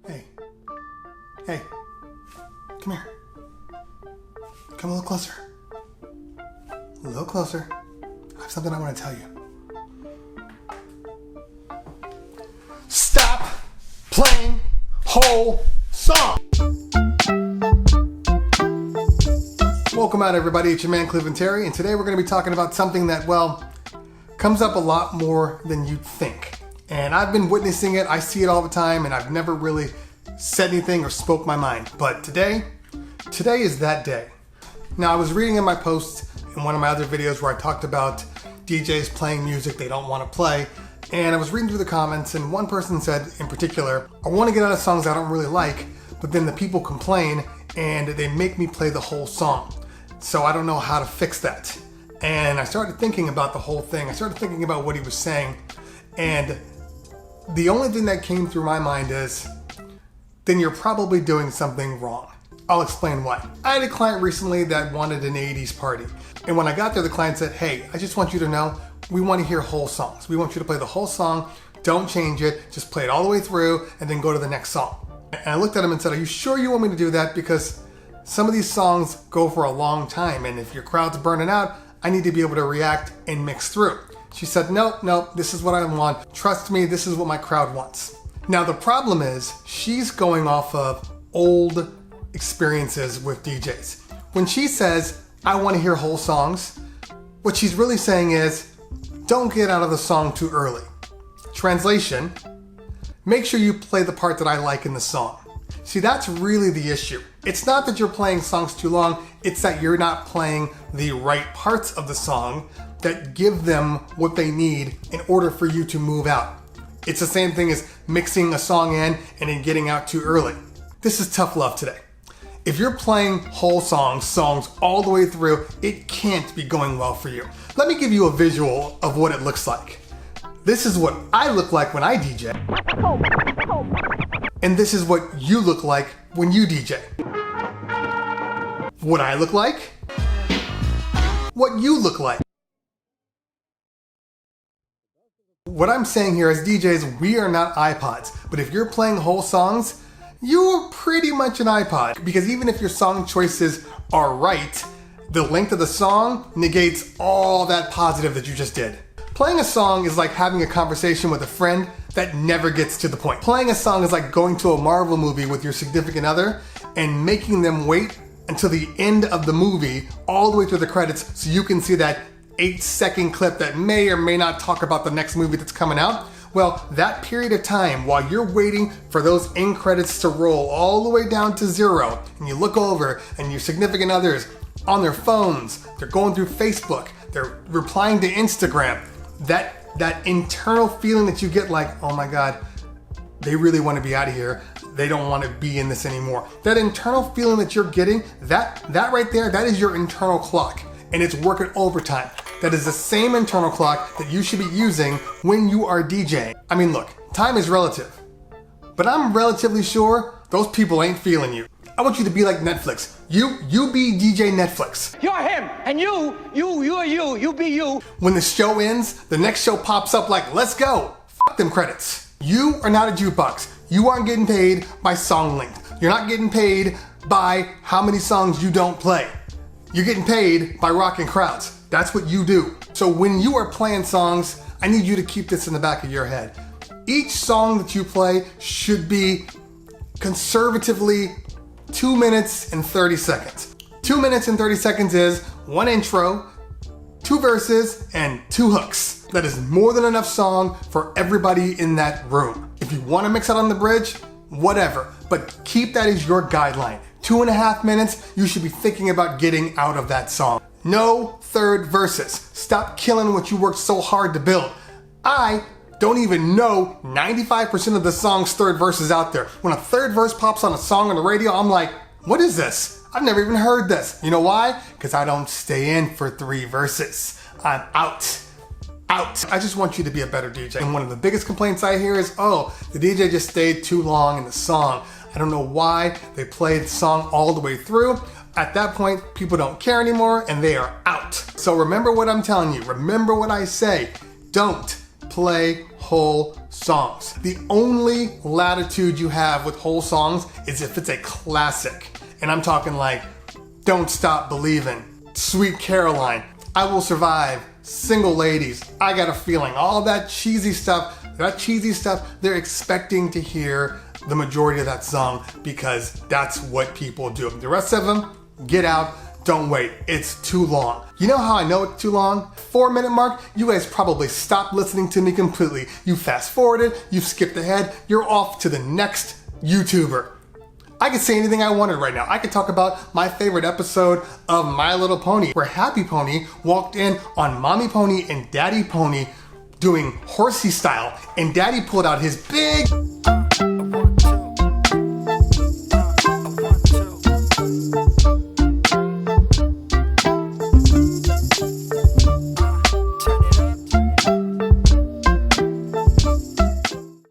Hey. Hey. Come here. Come a little closer. A little closer. I have something I want to tell you. Stop playing whole song. Welcome out, everybody. It's your man, Cleveland Terry, and today we're going to be talking about something that, well, comes up a lot more than you'd think. And I've been witnessing it. I see it all the time, and I've never really said anything or spoke my mind. But today is that day. Now, I was reading in my post in one of my other videos where I talked about DJs playing music they don't want to play. And I was reading through the comments, and one person said in particular, I want to get out of songs I don't really like, but then the people complain and they make me play the whole song. So I don't know how to fix that. And I started thinking about the whole thing. I started thinking about what he was saying. And the only thing that came through my mind is, then you're probably doing something wrong. I'll explain why. I had a client recently that wanted an 80s party. And when I got there, the client said, hey, I just want you to know, we want to hear whole songs. We want you to play the whole song. Don't change it. Just play it all the way through and then go to the next song. And I looked at him and said, are you sure you want me to do that? Because some of these songs go for a long time. And if your crowd's burning out, I need to be able to react and mix through. She said, no, this is what I want. Trust me, this is what my crowd wants. Now the problem is, she's going off of old experiences with DJs. When she says, I want to hear whole songs, what she's really saying is, don't get out of the song too early. Translation, make sure you play the part that I like in the song. See, that's really the issue. It's not that you're playing songs too long, it's that you're not playing the right parts of the song that give them what they need in order for you to move out. It's the same thing as mixing a song in and then getting out too early. This is tough love today. If you're playing whole songs all the way through, it can't be going well for you. Let me give you a visual of what it looks like. This is what I look like when I DJ. And this is what you look like when you DJ. What I look like? What you look like. What I'm saying here as DJs, we are not iPods, but if you're playing whole songs, you're pretty much an iPod, because even if your song choices are right, the length of the song negates all that positive that you just did. Playing a song is like having a conversation with a friend that never gets to the point. Playing a song is like going to a Marvel movie with your significant other and making them wait until the end of the movie, all the way through the credits, so you can see that 8-second clip that may or may not talk about the next movie that's coming out. Well, that period of time while you're waiting for those end credits to roll all the way down to 0, and you look over and your significant others on their phones, they're going through Facebook, they're replying to Instagram, that internal feeling that you get like, oh my God, they really want to be out of here. They don't want to be in this anymore. That internal feeling that you're getting, that right there, that is your internal clock, and it's working overtime. That is the same internal clock that you should be using when you are DJing. I mean, look, time is relative, but I'm relatively sure those people ain't feeling you. I want you to be like Netflix. You be DJ Netflix. You're him, and you be you. When the show ends, the next show pops up like, let's go. Fuck them credits. You are not a jukebox. You aren't getting paid by song length. You're not getting paid by how many songs you don't play. You're getting paid by rocking crowds. That's what you do. So when you are playing songs, I need you to keep this in the back of your head. Each song that you play should be conservatively 2 minutes and 30 seconds. 2 minutes and 30 seconds is one intro, 2 verses, and 2 hooks. That is more than enough song for everybody in that room. If you want to mix out on the bridge, whatever, but keep that as your guideline. 2.5 minutes, you should be thinking about getting out of that song. No third verses. Stop killing what you worked so hard to build. I don't even know 95% of the song's third verses out there. When a third verse pops on a song on the radio, I'm like, what is this? I've never even heard this. You know why? Because I don't stay in for 3 verses. I'm out. I just want you to be a better DJ. And one of the biggest complaints I hear is, oh, the DJ just stayed too long in the song. I don't know why they played the song all the way through. At that point, people don't care anymore and they are out. So remember what I'm telling you. Remember what I say. Don't play whole songs. The only latitude you have with whole songs is if it's a classic. And I'm talking like Don't Stop Believin', Sweet Caroline, I Will Survive, Single Ladies, I Got a Feeling, all that cheesy stuff. They're expecting to hear the majority of that song because that's what people do. The rest of them, get out, don't wait. It's too long. You know how I know it's too long? 4-minute mark, you guys probably stopped listening to me completely. You fast forwarded, you skipped ahead, you're off to the next YouTuber. I could say anything I wanted right now. I could talk about my favorite episode of My Little Pony, where Happy Pony walked in on Mommy Pony and Daddy Pony doing horsey style, and Daddy pulled out his big